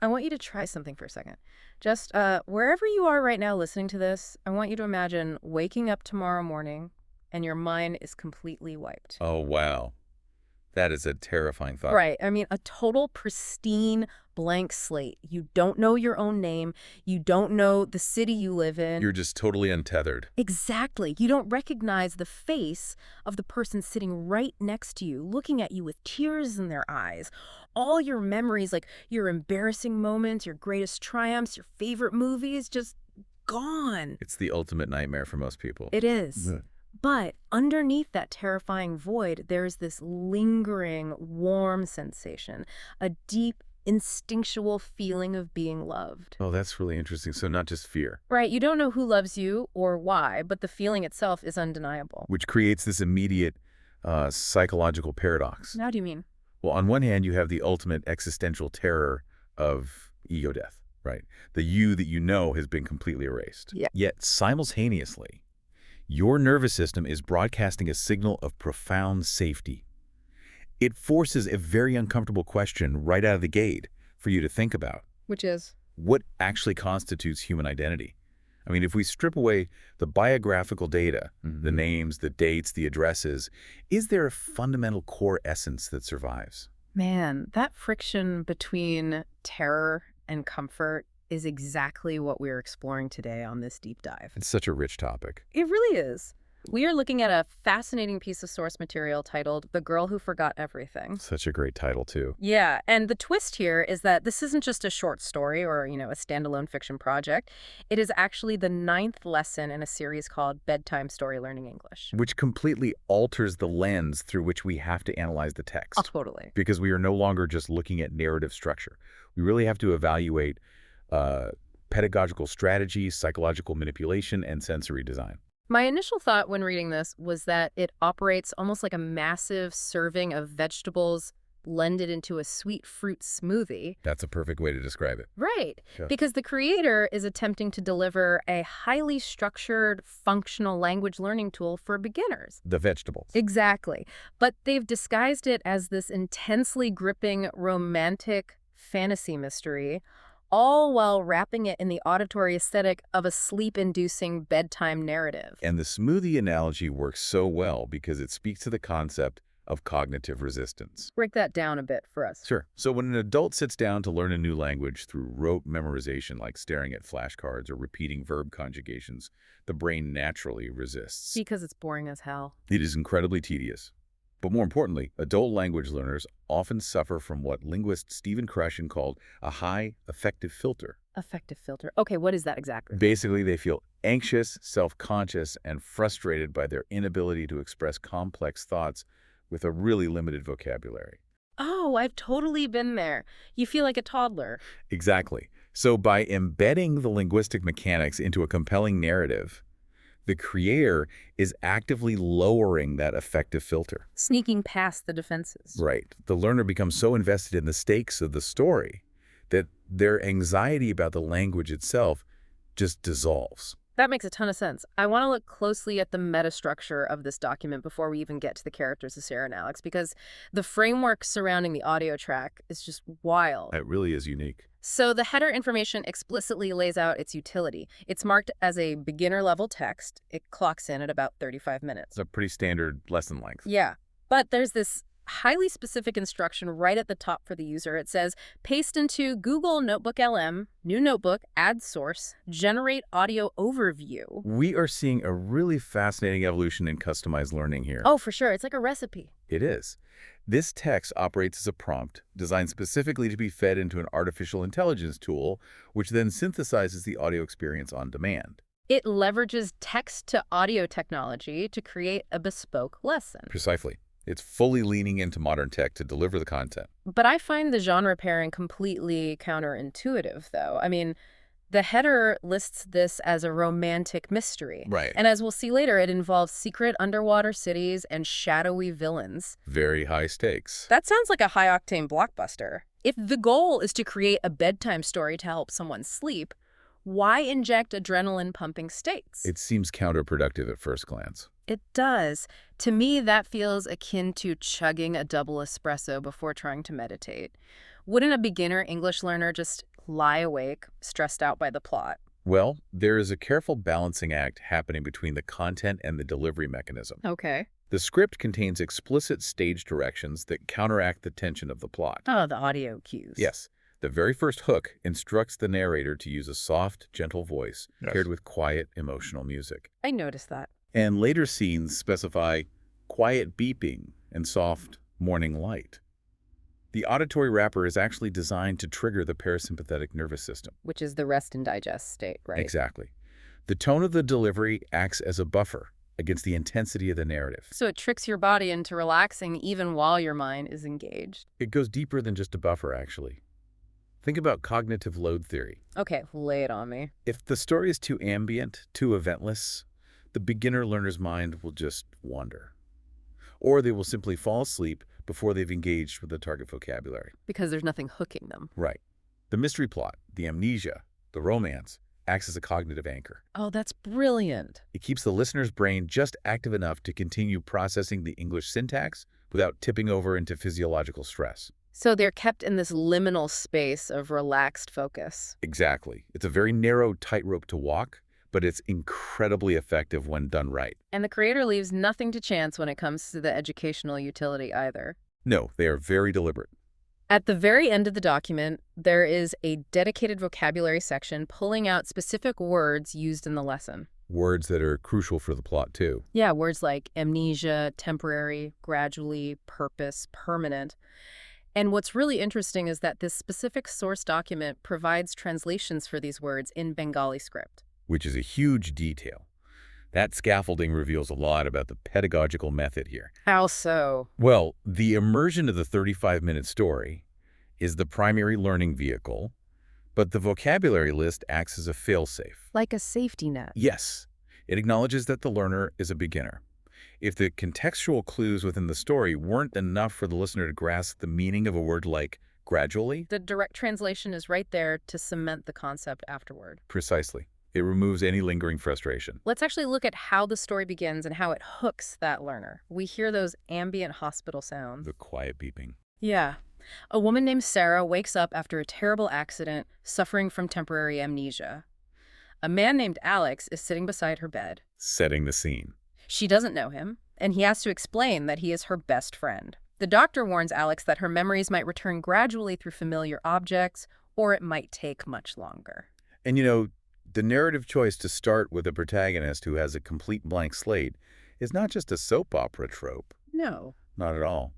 I want you to try something for a second. Just wherever you are right now listening to this, I want you to imagine waking up tomorrow morning and your mind is completely wiped. Oh, wow. That is a terrifying thought. Right. I mean, a total pristine blank slate. You don't know your own name. You don't know the city you live in. You're just totally untethered. Exactly. You don't recognize the face of the person sitting right next to you, looking at you with tears in their eyes. All your memories, like your embarrassing moments, your greatest triumphs, your favorite movies, just gone. It's the ultimate nightmare for most people. It is. Ugh. But underneath that terrifying void, there's this lingering, warm sensation, a deep, instinctual feeling of being loved. Oh, that's really interesting. So not just fear, Right, you don't know who loves you or why, but the feeling itself is undeniable. which creates this immediate psychological paradox. How do you mean? Well, on one hand, you have the ultimate existential terror of ego death, right? The you that you know has been completely erased. Yeah. Yet simultaneously, your nervous system is broadcasting a signal of profound safety. It forces a very uncomfortable question right out of the gate for you to think about. Which is? What actually constitutes human identity? I mean, if we strip away the biographical data, the names, the dates, the addresses, is there a fundamental core essence that survives? Man, that friction between terror and comfort is exactly what we're exploring today on this deep dive. It's such a rich topic. It really is. We are looking at a fascinating piece of source material titled The Girl Who Forgot Everything. Such a great title, too. Yeah, and the twist here is that this isn't just a short story or, a standalone fiction project. It is actually the 9th lesson in a series called Bedtime Story Learning English. Which completely alters the lens through which we have to analyze the text. Oh, totally. Because we are no longer just looking at narrative structure. We really have to evaluate pedagogical strategies, psychological manipulation, and sensory design. My initial thought when reading this was that it operates almost like a massive serving of vegetables blended into a sweet fruit smoothie. That's a perfect way to describe it. Right, Yeah. because the creator is attempting to deliver a highly structured, functional language learning tool for beginners. The vegetables. Exactly. But they've disguised it as this intensely gripping, romantic fantasy mystery, all while wrapping it in the auditory aesthetic of a sleep-inducing bedtime narrative. And the smoothie analogy works so well because it speaks to the concept of cognitive resistance. Break that down a bit for us. Sure. So when an adult sits down to learn a new language through rote memorization, like staring at flashcards or repeating verb conjugations, the brain naturally resists. Because it's boring as hell. It is incredibly tedious. But more importantly, adult language learners often suffer from what linguist Stephen Krashen called a high affective filter. Affective filter. Okay, what is that exactly? Basically, they feel anxious, self-conscious, and frustrated by their inability to express complex thoughts with a really limited vocabulary. Oh, I've totally been there. You feel like a toddler. Exactly. So by embedding the linguistic mechanics into a compelling narrative, the creator is actively lowering that affective filter. Sneaking past the defenses. Right. The learner becomes so invested in the stakes of the story that their anxiety about the language itself just dissolves. That makes a ton of sense. I want to look closely at the metastructure of this document before we even get to the characters of Sarah and Alex, because the framework surrounding the audio track is just wild. It really is unique. So the header information explicitly lays out its utility. It's marked as a beginner-level text. It clocks in at about 35 minutes. It's a pretty standard lesson length. Yeah, but there's this highly specific instruction right at the top for the user. It says, paste into Google Notebook LM, new notebook, add source, generate audio overview. We are seeing a really fascinating evolution in customized learning here. Oh, for sure. It's like a recipe. It is. This text operates as a prompt designed specifically to be fed into an artificial intelligence tool, which then synthesizes the audio experience on demand. It leverages text-to-audio technology to create a bespoke lesson. Precisely. It's fully leaning into modern tech to deliver the content. But I find the genre pairing completely counterintuitive, though. I mean, the header lists this as a romantic mystery. Right. And as we'll see later, it involves secret underwater cities and shadowy villains. Very high stakes. That sounds like a high-octane blockbuster. If the goal is to create a bedtime story to help someone sleep, why inject adrenaline-pumping stakes? It seems counterproductive at first glance. It does. To me, that feels akin to chugging a double espresso before trying to meditate. Wouldn't a beginner English learner just lie awake, stressed out by the plot. Well, there is a careful balancing act happening between the content and the delivery mechanism. Okay. The script contains explicit stage directions that counteract the tension of the plot. Oh, the audio cues. Yes, the very first hook instructs the narrator to use a soft, gentle voice paired with quiet, emotional music. I noticed that. And later scenes specify quiet beeping and soft morning light. The auditory wrapper is actually designed to trigger the parasympathetic nervous system. Which is the rest and digest state, right? Exactly. The tone of the delivery acts as a buffer against the intensity of the narrative. So it tricks your body into relaxing even while your mind is engaged. It goes deeper than just a buffer, actually. Think about cognitive load theory. Okay, lay it on me. If the story is too ambient, too eventless, the beginner learner's mind will just wander. Or they will simply fall asleep before they've engaged with the target vocabulary. Because there's nothing hooking them. Right. The mystery plot, the amnesia, the romance, acts as a cognitive anchor. Oh, that's brilliant. It keeps the listener's brain just active enough to continue processing the English syntax without tipping over into physiological stress. So they're kept in this liminal space of relaxed focus. Exactly. It's a very narrow tightrope to walk, but it's incredibly effective when done right. And the creator leaves nothing to chance when it comes to the educational utility either. No, they are very deliberate. At the very end of the document, there is a dedicated vocabulary section pulling out specific words used in the lesson. Words that are crucial for the plot, too. Yeah, words like amnesia, temporary, gradually, purpose, permanent. And what's really interesting is that this specific source document provides translations for these words in Bengali script. Which is a huge detail. That scaffolding reveals a lot about the pedagogical method here. How so? Well, the immersion of the 35-minute story is the primary learning vehicle, but the vocabulary list acts as a failsafe. Like a safety net. Yes, it acknowledges that the learner is a beginner. If the contextual clues within the story weren't enough for the listener to grasp the meaning of a word like gradually, The direct translation is right there to cement the concept afterward. precisely, it removes any lingering frustration. Let's actually look at how the story begins and how it hooks that learner. We hear those ambient hospital sounds. The quiet beeping. Yeah. A woman named Sarah wakes up after a terrible accident, suffering from temporary amnesia. A man named Alex is sitting beside her bed. Setting the scene. She doesn't know him, and he has to explain that he is her best friend. The doctor warns Alex that her memories might return gradually through familiar objects, or it might take much longer. And you know, the narrative choice to start with a protagonist who has a complete blank slate is not just a soap opera trope. No. Not at all.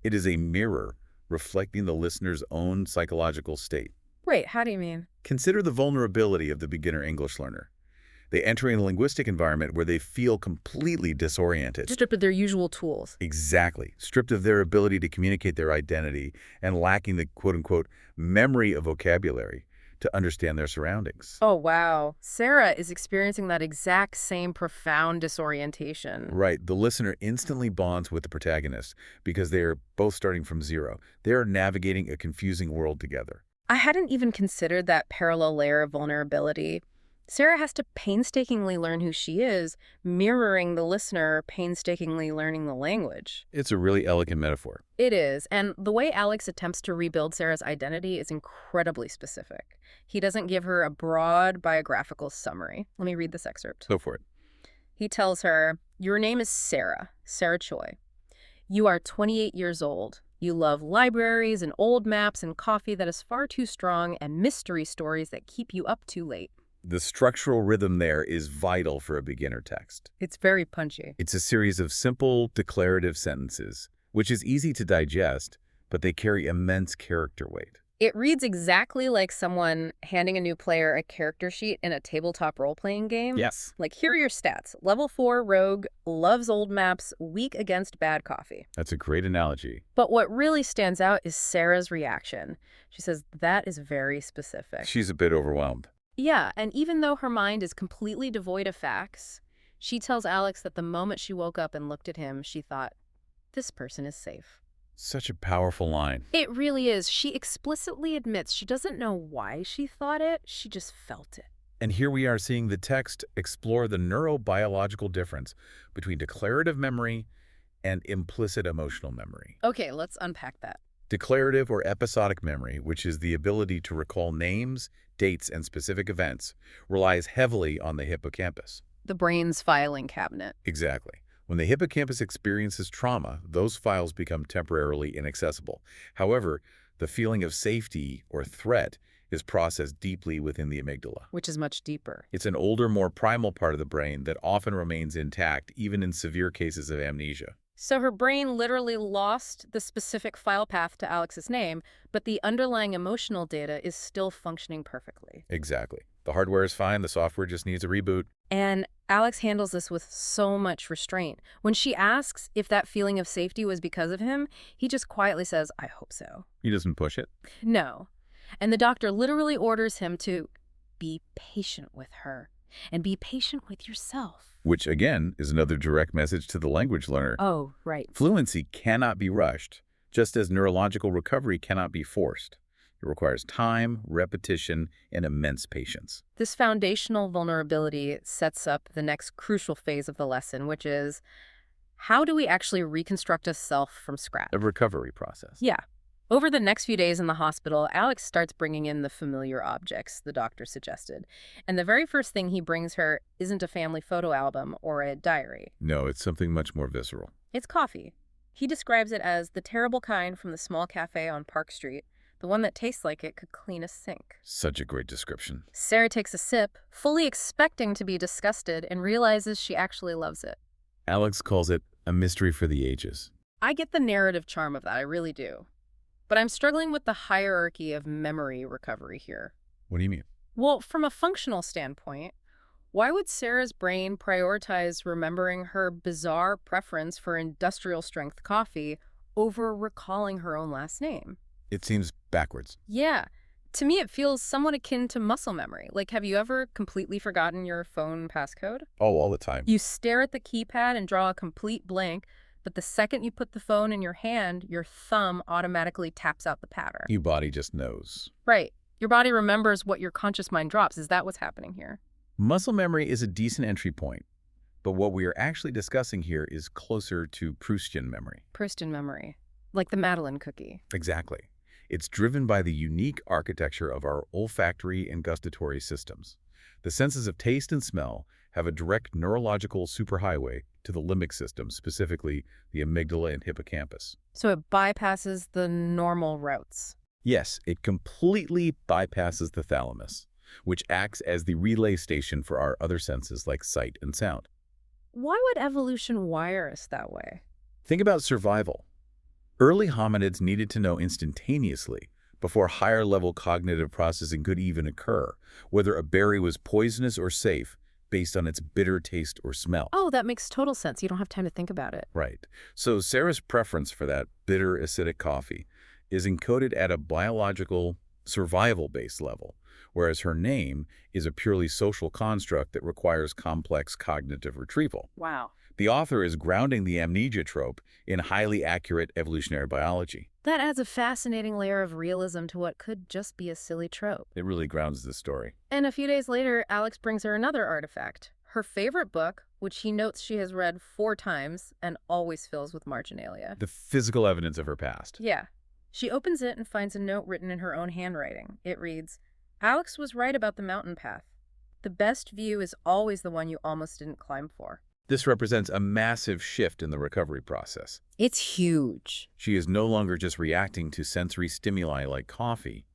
It is a mirror reflecting the listener's own psychological state. Wait, how do you mean? Consider the vulnerability of the beginner English learner. They enter a linguistic environment where they feel completely disoriented. Stripped of their usual tools. Exactly. Stripped of their ability to communicate their identity and lacking the quote-unquote memory of vocabulary to understand their surroundings. Oh, wow. Sarah is experiencing that exact same profound disorientation. Right. The listener instantly bonds with the protagonist because they are both starting from zero. They are navigating a confusing world together. I hadn't even considered that parallel layer of vulnerability. Sarah has to painstakingly learn who she is, mirroring the listener painstakingly learning the language. It's a really elegant metaphor. It is, and the way Alex attempts to rebuild Sarah's identity is incredibly specific. He doesn't give her a broad biographical summary. Let me read this excerpt. Go for it. He tells her, "Your name is Sarah, Sarah Choi. You are 28 years old. You love libraries and old maps and coffee that is far too strong and mystery stories that keep you up too late." The structural rhythm there is vital for a beginner text. It's very punchy. It's a series of simple, declarative sentences, which is easy to digest, but they carry immense character weight. It reads exactly like someone handing a new player a character sheet in a tabletop role-playing game. Yes. Like, here are your stats. Level 4 rogue, loves old maps, weak against bad coffee. That's a great analogy. But what really stands out is Sarah's reaction. She says, that is very specific. She's a bit overwhelmed. Yeah, and even though her mind is completely devoid of facts, she tells Alex that the moment she woke up and looked at him, she thought, this person is safe. Such a powerful line. It really is. She explicitly admits she doesn't know why she thought it, she just felt it. And here we are seeing the text explore the neurobiological difference between declarative memory and implicit emotional memory. Okay, let's unpack that. Declarative or episodic memory, which is the ability to recall names, dates, and specific events, relies heavily on the hippocampus. The brain's filing cabinet. Exactly. When the hippocampus experiences trauma, those files become temporarily inaccessible. However, the feeling of safety or threat is processed deeply within the amygdala. Which is much deeper. It's an older, more primal part of the brain that often remains intact even in severe cases of amnesia. So her brain literally lost the specific file path to Alex's name, but the underlying emotional data is still functioning perfectly. Exactly. The hardware is fine, the software just needs a reboot. And Alex handles this with so much restraint. When she asks if that feeling of safety was because of him, he just quietly says, "I hope so." He doesn't push it. No. And the doctor literally orders him to be patient with her and be patient with yourself. Which, again, is another direct message to the language learner. Oh, right. Fluency cannot be rushed, just as neurological recovery cannot be forced. It requires time, repetition, and immense patience. This foundational vulnerability sets up the next crucial phase of the lesson, which is, how do we actually reconstruct a self from scratch? A recovery process. Yeah. Over the next few days in the hospital, Alex starts bringing in the familiar objects the doctor suggested. And the very first thing he brings her isn't a family photo album or a diary. No, it's something much more visceral. It's coffee. He describes it as the terrible kind from the small cafe on Park Street, the one that tastes like it could clean a sink. Such a great description. Sarah takes a sip, fully expecting to be disgusted, and realizes she actually loves it. Alex calls it a mystery for the ages. I get the narrative charm of that, I really do. But I'm struggling with the hierarchy of memory recovery here. What do you mean? Well, from a functional standpoint, why would Sarah's brain prioritize remembering her bizarre preference for industrial-strength coffee over recalling her own last name? It seems backwards. Yeah. To me, it feels somewhat akin to muscle memory. Like, have you ever completely forgotten your phone passcode? Oh, all the time. You stare at the keypad and draw a complete blank, but the second you put the phone in your hand, your thumb automatically taps out the pattern. Your body just knows. Right. Your body remembers what your conscious mind drops. Is that what's happening here? Muscle memory is a decent entry point, but what we are actually discussing here is closer to Proustian memory. Proustian memory. Like the Madeline cookie. Exactly. It's driven by the unique architecture of our olfactory and gustatory systems. The senses of taste and smell have a direct neurological superhighway to the limbic system, specifically the amygdala and hippocampus. So it bypasses the normal routes. Yes, it completely bypasses the thalamus, which acts as the relay station for our other senses like sight and sound. Why would evolution wire us that way? Think about survival. Early hominids needed to know instantaneously before higher-level cognitive processing could even occur, whether a berry was poisonous or safe based on its bitter taste or smell. Oh, that makes total sense. You don't have time to think about it. Right. So Sarah's preference for that bitter, acidic coffee is encoded at a biological, survival-based level, whereas her name is a purely social construct that requires complex cognitive retrieval. Wow. The author is grounding the amnesia trope in highly accurate evolutionary biology. That adds a fascinating layer of realism to what could just be a silly trope. It really grounds the story. And a few days later, Alex brings her another artifact. Her favorite book, which he notes she has read 4 times and always fills with marginalia. The physical evidence of her past. Yeah. She opens it and finds a note written in her own handwriting. It reads, "Alex was right about the mountain path. The best view is always the one you almost didn't climb for." This represents a massive shift in the recovery process. It's huge. She is no longer just reacting to sensory stimuli like coffee.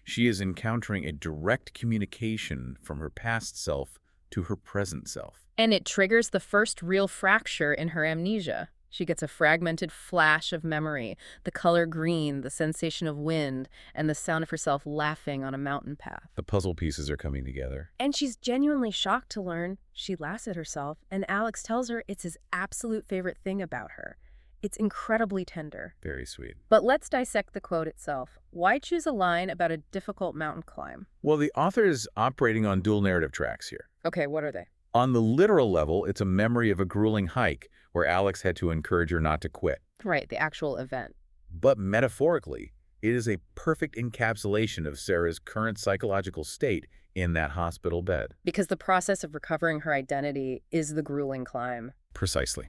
She is encountering a direct communication from her past self to her present self. And it triggers the first real fracture in her amnesia. She gets a fragmented flash of memory, the color green, the sensation of wind, and the sound of herself laughing on a mountain path. The puzzle pieces are coming together. And she's genuinely shocked to learn she laughs at herself, and Alex tells her it's his absolute favorite thing about her. It's incredibly tender. Very sweet. But let's dissect the quote itself. Why choose a line about a difficult mountain climb? Well, the author is operating on dual narrative tracks here. Okay, what are they? On the literal level, it's a memory of a grueling hike where Alex had to encourage her not to quit. Right, the actual event. But metaphorically, it is a perfect encapsulation of Sarah's current psychological state in that hospital bed. Because the process of recovering her identity is the grueling climb. Precisely.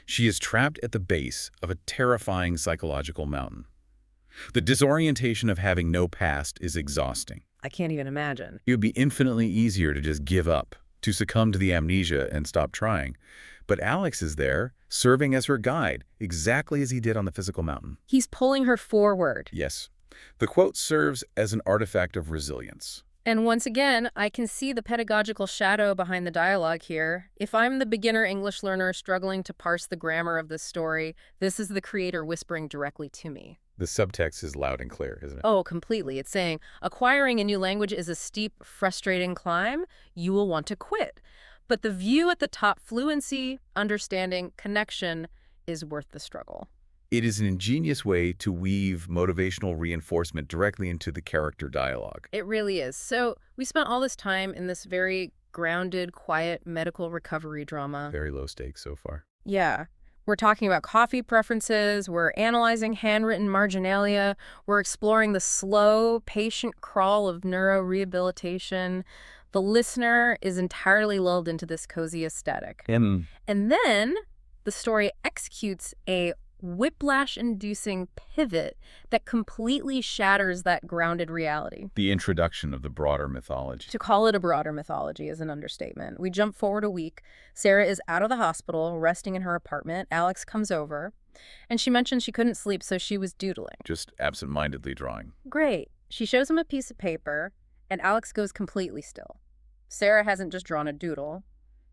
She is trapped at the base of a terrifying psychological mountain. The disorientation of having no past is exhausting. I can't even imagine. It would be infinitely easier to just give up, to succumb to the amnesia and stop trying. But Alex is there, serving as her guide, exactly as he did on the physical mountain. He's pulling her forward. Yes. The quote serves as an artifact of resilience. And once again, I can see the pedagogical shadow behind the dialogue here. If I'm the beginner English learner struggling to parse the grammar of this story, this is the creator whispering directly to me. The subtext is loud and clear, isn't it? Oh, completely. It's saying, acquiring a new language is a steep, frustrating climb. You will want to quit. But the view at the top, fluency, understanding, connection, is worth the struggle. It is an ingenious way to weave motivational reinforcement directly into the character dialogue. It really is. So we spent all this time in this very grounded, quiet medical recovery drama. Very low stakes so far. Yeah. We're talking about coffee preferences, we're analyzing handwritten marginalia, we're exploring the slow, patient crawl of neurorehabilitation. The listener is entirely lulled into this cozy aesthetic. And then the story executes a whiplash-inducing pivot that completely shatters that grounded reality. The introduction of the broader mythology. To call it a broader mythology is an understatement. We jump forward a week. Sarah is out of the hospital, resting in her apartment. Alex comes over, and she mentioned she couldn't sleep, so she was doodling. Just absent-mindedly drawing. Great. She shows him a piece of paper, and Alex goes completely still. Sarah hasn't just drawn a doodle.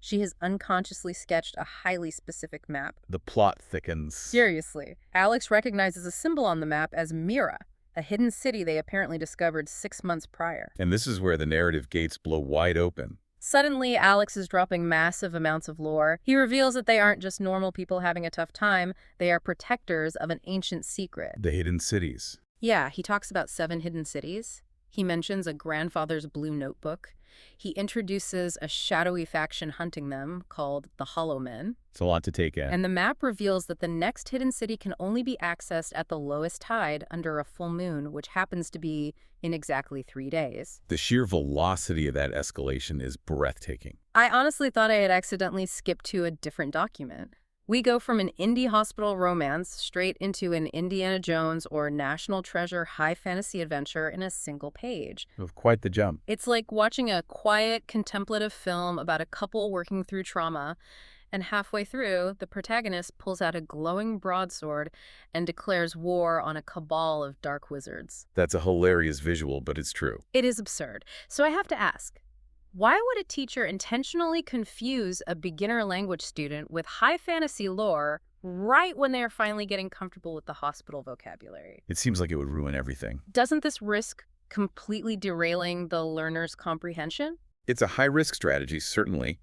She has unconsciously sketched a highly specific map. The plot thickens. Seriously. Alex recognizes a symbol on the map as Mira, a hidden city they apparently discovered 6 months prior. And this is where the narrative gates blow wide open. Suddenly, Alex is dropping massive amounts of lore. He reveals that they aren't just normal people having a tough time, they are protectors of an ancient secret. The hidden cities. Yeah, he talks about 7 hidden cities. He mentions a grandfather's blue notebook. He introduces a shadowy faction hunting them called the Hollow Men. It's a lot to take in. And the map reveals that the next hidden city can only be accessed at the lowest tide under a full moon, which happens to be in exactly 3 days. The sheer velocity of that escalation is breathtaking. I honestly thought I had accidentally skipped to a different document. We go from an indie hospital romance straight into an Indiana Jones or National Treasure high fantasy adventure in a single page. Of quite the jump. It's like watching a quiet, contemplative film about a couple working through trauma, and halfway through, the protagonist pulls out a glowing broadsword and declares war on a cabal of dark wizards. That's a hilarious visual, but it's true. It is absurd. So I have to ask, why would a teacher intentionally confuse a beginner language student with high fantasy lore right when they are finally getting comfortable with the hospital vocabulary? It seems like it would ruin everything. Doesn't this risk completely derailing the learner's comprehension? It's a high-risk strategy, certainly,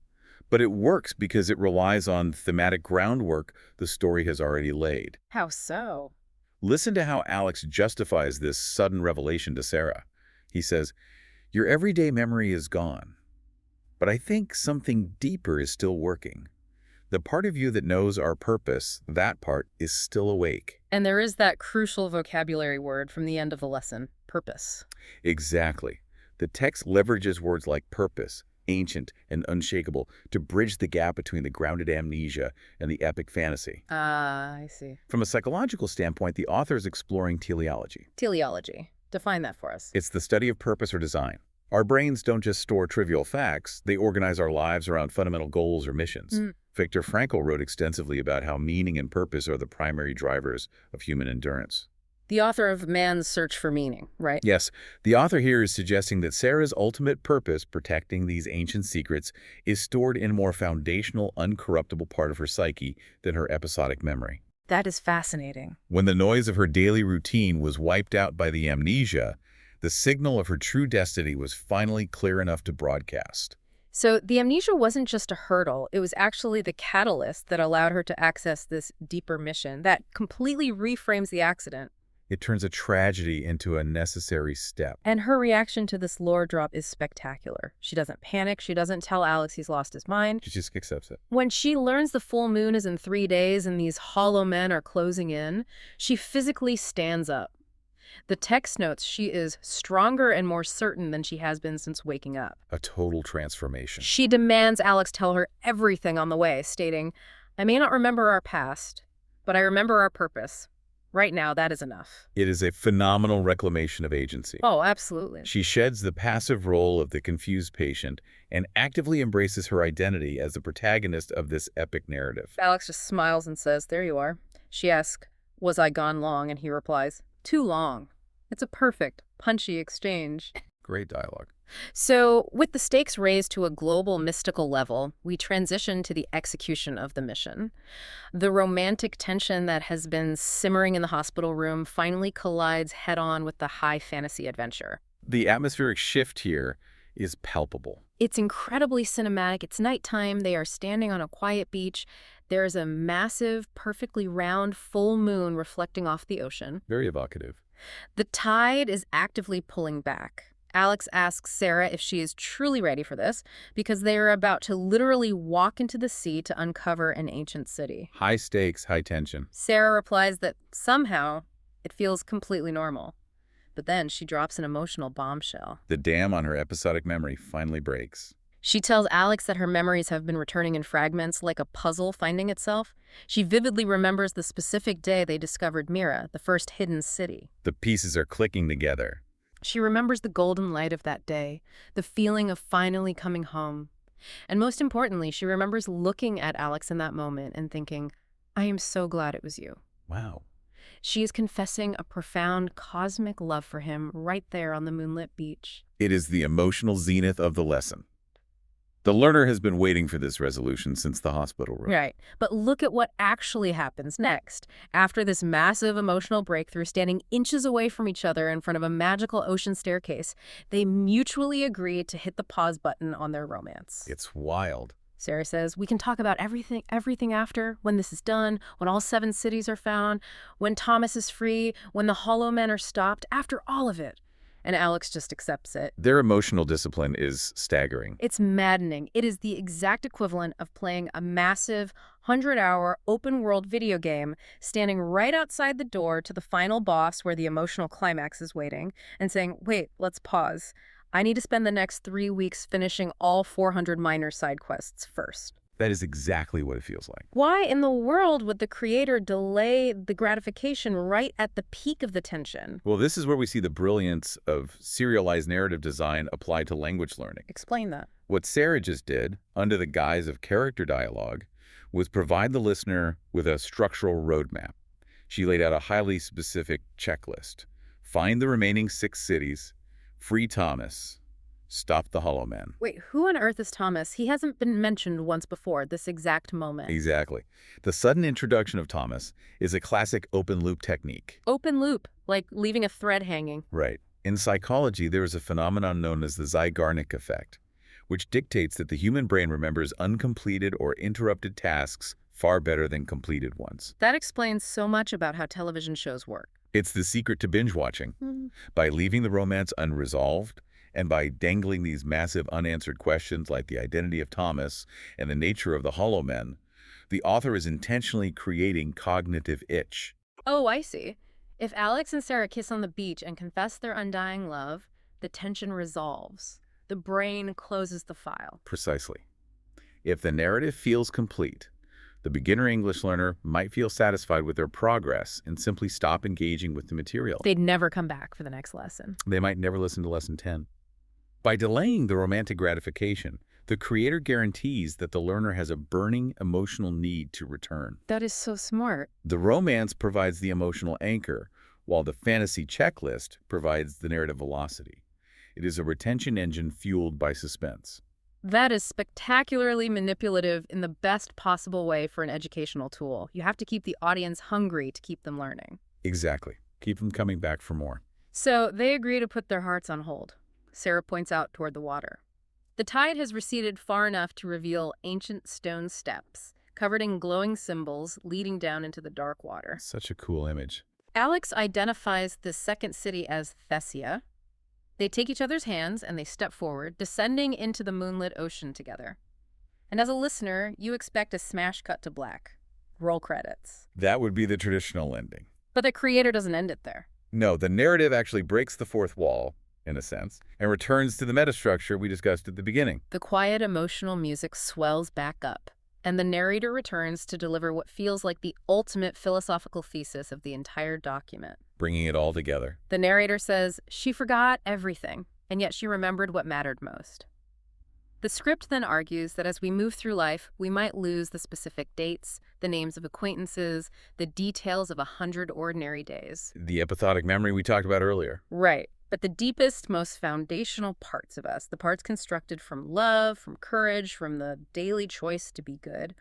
but it works because it relies on thematic groundwork the story has already laid. How so? Listen to how Alex justifies this sudden revelation to Sarah. He says, "Your everyday memory is gone. But I think something deeper is still working. The part of you that knows our purpose, that part is still awake." And there is that crucial vocabulary word from the end of the lesson, purpose. Exactly. The text leverages words like purpose, ancient, and unshakable to bridge the gap between the grounded amnesia and the epic fantasy. Ah, I see. From a psychological standpoint, the author is exploring teleology. Teleology. Define that for us. It's the study of purpose or design. Our brains don't just store trivial facts, they organize our lives around fundamental goals or missions. Viktor Frankl wrote extensively about how meaning and purpose are the primary drivers of human endurance. The author of Man's Search for Meaning, right? Yes, the author here is suggesting that Sarah's ultimate purpose, protecting these ancient secrets, is stored in a more foundational, uncorruptible part of her psyche than her episodic memory. That is fascinating. When the noise of her daily routine was wiped out by the amnesia, the signal of her true destiny was finally clear enough to broadcast. So the amnesia wasn't just a hurdle, it was actually the catalyst that allowed her to access this deeper mission that completely reframes the accident. It turns a tragedy into a necessary step. And her reaction to this lore drop is spectacular. She doesn't panic, she doesn't tell Alex he's lost his mind. She just accepts it. When she learns the full moon is in 3 days and these hollow men are closing in, she physically stands up. The text notes she is stronger and more certain than she has been since waking up. A total transformation. She demands Alex tell her everything on the way, stating, "I may not remember our past, but I remember our purpose. Right now, that is enough. It is a phenomenal reclamation of agency. Oh, absolutely. She sheds the passive role of the confused patient and actively embraces her identity as the protagonist of this epic narrative. Alex just smiles and says, "There you are." She asks, "Was I gone long?" And he replies, "Too long." It's a perfect, punchy exchange. Great dialogue. So, with the stakes raised to a global mystical level, we transition to the execution of the mission. The romantic tension that has been simmering in the hospital room finally collides head-on with the high fantasy adventure. The atmospheric shift here is palpable. It's incredibly cinematic. It's nighttime. They are standing on a quiet beach. There's a massive, perfectly round full moon reflecting off the ocean. Very evocative. The tide is actively pulling back. Alex asks Sarah if she is truly ready for this, because they are about to literally walk into the sea to uncover an ancient city. High stakes, high tension. Sarah replies that somehow it feels completely normal. But then she drops an emotional bombshell. The dam on her episodic memory finally breaks. She tells Alex that her memories have been returning in fragments like a puzzle finding itself. She vividly remembers the specific day they discovered Mira, the first hidden city. The pieces are clicking together. She remembers the golden light of that day, the feeling of finally coming home. And most importantly, she remembers looking at Alex in that moment and thinking, "I am so glad it was you." Wow. She is confessing a profound cosmic love for him right there on the moonlit beach. It is the emotional zenith of the lesson. The learner has been waiting for this resolution since the hospital room. Right. But look at what actually happens next. After this massive emotional breakthrough, standing inches away from each other in front of a magical ocean staircase, they mutually agree to hit the pause button on their romance. It's wild. Sarah says, "We can talk about everything after, when this is done, when all 7 cities are found, when Thomas is free, when the Hollow Men are stopped, after all of it." And Alex just accepts it. Their emotional discipline is staggering. It's maddening. It is the exact equivalent of playing a massive 100-hour open-world video game, standing right outside the door to the final boss where the emotional climax is waiting, and saying, "Wait, let's pause. I need to spend the next 3 weeks finishing all 400 minor side quests first." That is exactly what it feels like. Why in the world would the creator delay the gratification right at the peak of the tension? Well, this is where we see the brilliance of serialized narrative design applied to language learning. Explain that. What Sarah just did, under the guise of character dialogue, was provide the listener with a structural roadmap. She laid out a highly specific checklist. Find the remaining 6 cities, free Thomas, stop the Hollow Men. Wait, who on earth is Thomas? He hasn't been mentioned once before, this exact moment. Exactly. The sudden introduction of Thomas is a classic open loop technique. Open loop, like leaving a thread hanging. Right. In psychology, there is a phenomenon known as the Zeigarnik effect, which dictates that the human brain remembers uncompleted or interrupted tasks far better than completed ones. That explains so much about how television shows work. It's the secret to binge watching. By leaving the romance unresolved, and by dangling these massive unanswered questions like the identity of Thomas and the nature of the Hollow Men, the author is intentionally creating cognitive itch. Oh, I see. If Alex and Sarah kiss on the beach and confess their undying love, the tension resolves. The brain closes the file. Precisely. If the narrative feels complete, the beginner English learner might feel satisfied with their progress and simply stop engaging with the material. They'd never come back for the next lesson. They might never listen to lesson 10. By delaying the romantic gratification, the creator guarantees that the learner has a burning emotional need to return. That is so smart. The romance provides the emotional anchor, while the fantasy checklist provides the narrative velocity. It is a retention engine fueled by suspense. That is spectacularly manipulative in the best possible way for an educational tool. You have to keep the audience hungry to keep them learning. Exactly. Keep them coming back for more. So they agree to put their hearts on hold. Sarah points out toward the water. The tide has receded far enough to reveal ancient stone steps, covered in glowing symbols leading down into the dark water. Such a cool image. Alex identifies the second city as Thessia. They take each other's hands and they step forward, descending into the moonlit ocean together. And as a listener, you expect a smash cut to black. Roll credits. That would be the traditional ending. But the creator doesn't end it there. No, the narrative actually breaks the fourth wall, in a sense, and returns to the metastructure we discussed at the beginning. The quiet emotional music swells back up. And the narrator returns to deliver what feels like the ultimate philosophical thesis of the entire document. Bringing it all together. The narrator says she forgot everything, and yet she remembered what mattered most. The script then argues that as we move through life, we might lose the specific dates, the names of acquaintances, the details of 100 ordinary days. The episodic memory we talked about earlier. Right. But the deepest, most foundational parts of us, the parts constructed from love, from courage, from the daily choice to be good,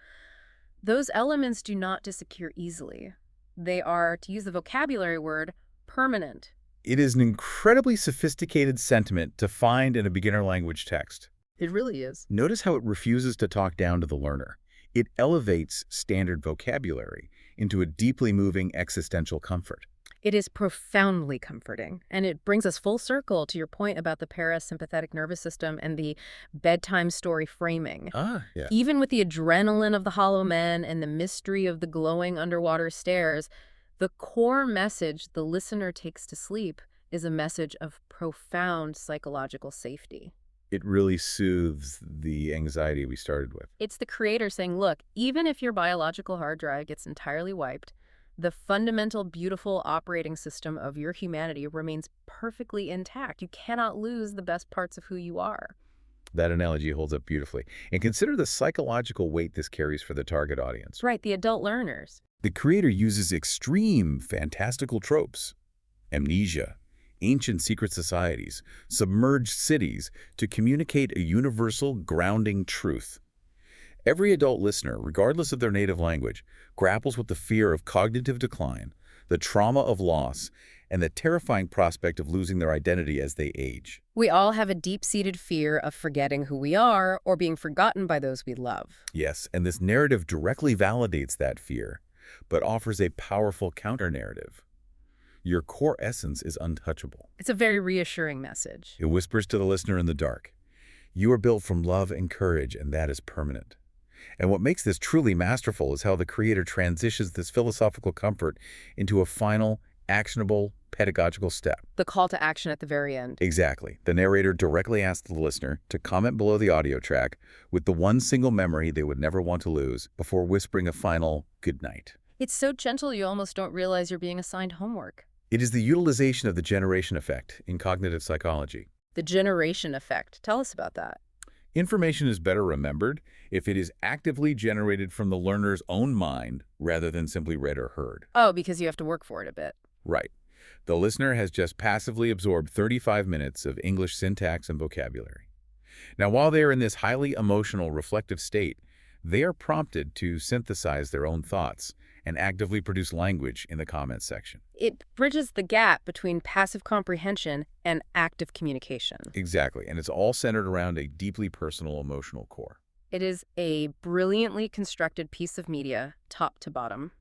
those elements do not disappear easily. They are, to use the vocabulary word, permanent. It is an incredibly sophisticated sentiment to find in a beginner language text. It really is. Notice how it refuses to talk down to the learner. It elevates standard vocabulary into a deeply moving existential comfort. It is profoundly comforting, and it brings us full circle to your point about the parasympathetic nervous system and the bedtime story framing. Yeah. Even with the adrenaline of the hollow men and the mystery of the glowing underwater stairs, the core message the listener takes to sleep is a message of profound psychological safety. It really soothes the anxiety we started with. It's the creator saying, look, even if your biological hard drive gets entirely wiped, the fundamental, beautiful operating system of your humanity remains perfectly intact. You cannot lose the best parts of who you are. That analogy holds up beautifully. And consider the psychological weight this carries for the target audience. Right, the adult learners. The creator uses extreme, fantastical tropes, amnesia, ancient secret societies, submerged cities, to communicate a universal, grounding truth. Every adult listener, regardless of their native language, grapples with the fear of cognitive decline, the trauma of loss, and the terrifying prospect of losing their identity as they age. We all have a deep-seated fear of forgetting who we are or being forgotten by those we love. Yes, and this narrative directly validates that fear, but offers a powerful counter-narrative. Your core essence is untouchable. It's a very reassuring message. It whispers to the listener in the dark. You are built from love and courage, and that is permanent. And what makes this truly masterful is how the creator transitions this philosophical comfort into a final, actionable, pedagogical step. The call to action at the very end. Exactly. The narrator directly asks the listener to comment below the audio track with the one single memory they would never want to lose before whispering a final good night. It's so gentle you almost don't realize you're being assigned homework. It is the utilization of the generation effect in cognitive psychology. The generation effect. Tell us about that. Information is better remembered if it is actively generated from the learner's own mind rather than simply read or heard. Oh, because you have to work for it a bit. Right. The listener has just passively absorbed 35 minutes of English syntax and vocabulary. Now, while they are in this highly emotional, reflective state, they are prompted to synthesize their own thoughts and actively produce language in the comments section. It bridges the gap between passive comprehension and active communication. Exactly, and it's all centered around a deeply personal emotional core. It is a brilliantly constructed piece of media, top to bottom.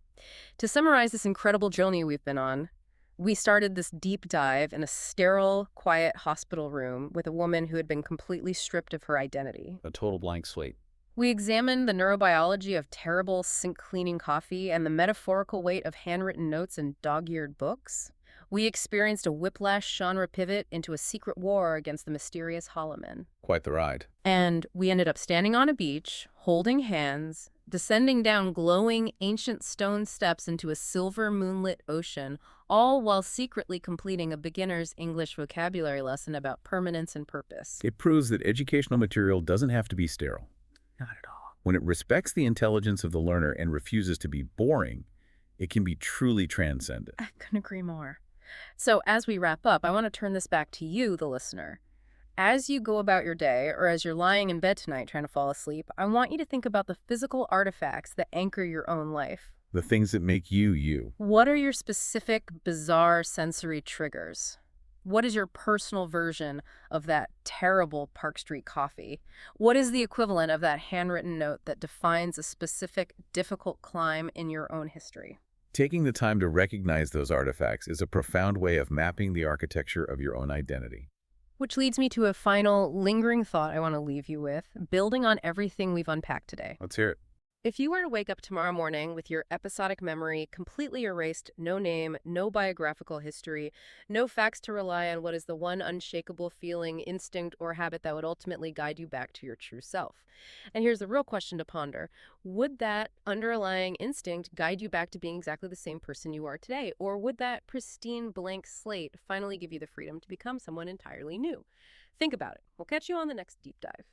To summarize this incredible journey we've been on, we started this deep dive in a sterile, quiet hospital room with a woman who had been completely stripped of her identity. A total blank slate. We examined the neurobiology of terrible sink-cleaning coffee and the metaphorical weight of handwritten notes and dog-eared books. We experienced a whiplash genre pivot into a secret war against the mysterious Hollow-Men. Quite the ride. And we ended up standing on a beach, holding hands, descending down glowing ancient stone steps into a silver moonlit ocean, all while secretly completing a beginner's English vocabulary lesson about permanence and purpose. It proves that educational material doesn't have to be sterile. Not at all. When it respects the intelligence of the learner and refuses to be boring, it can be truly transcendent. I couldn't agree more. So as we wrap up, I want to turn this back to you, the listener. As you go about your day, or as you're lying in bed tonight trying to fall asleep, I want you to think about the physical artifacts that anchor your own life. The things that make you, you. What are your specific, bizarre sensory triggers? What is your personal version of that terrible Park Street coffee? What is the equivalent of that handwritten note that defines a specific, difficult climb in your own history? Taking the time to recognize those artifacts is a profound way of mapping the architecture of your own identity. Which leads me to a final, lingering thought I want to leave you with, building on everything we've unpacked today. Let's hear it. If you were to wake up tomorrow morning with your episodic memory completely erased, no name, no biographical history, no facts to rely on, what is the one unshakable feeling, instinct, or habit that would ultimately guide you back to your true self? And here's the real question to ponder. Would that underlying instinct guide you back to being exactly the same person you are today? Or would that pristine blank slate finally give you the freedom to become someone entirely new? Think about it. We'll catch you on the next deep dive.